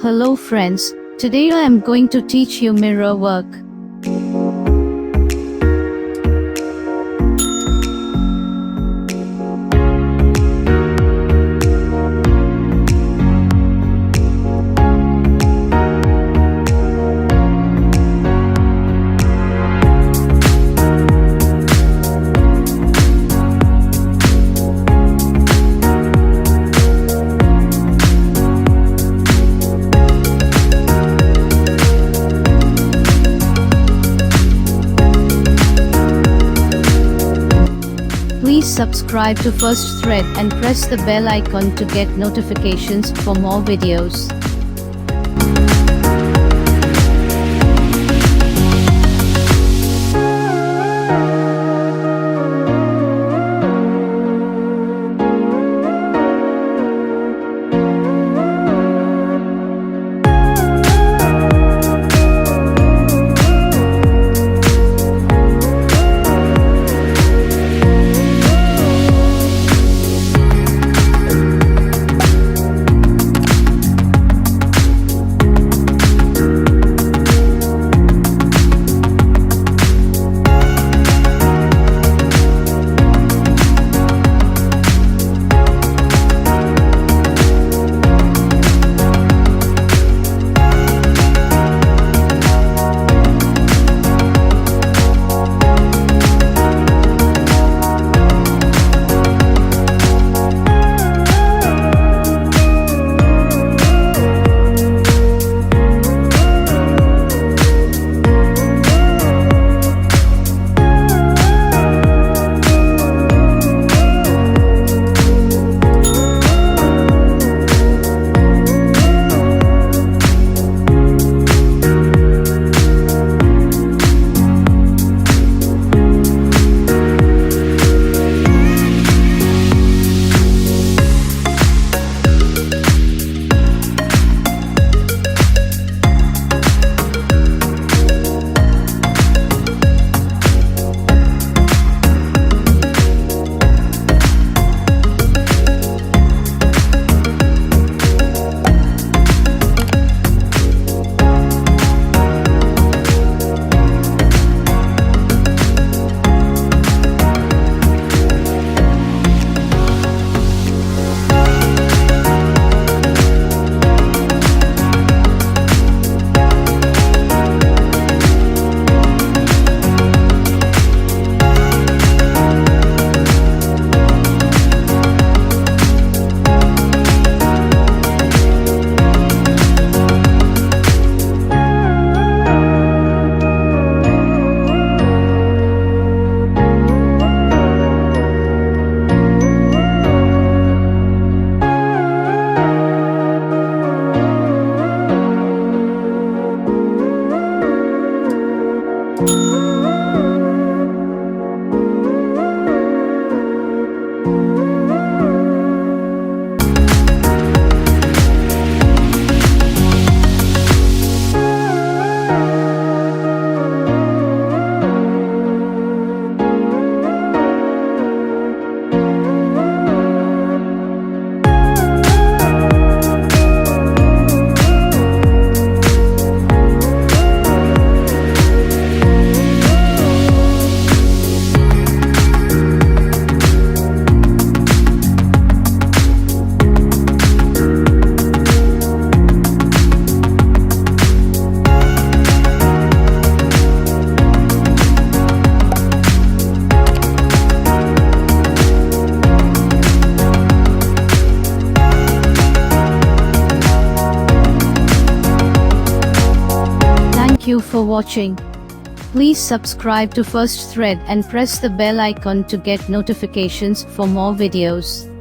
Hello friends, today I am going to teach you mirror work. Please subscribe to First Thread and press the bell icon to get notifications for more videos. Thank you for watching. Please subscribe to First Thread and press the bell icon to get notifications for more videos.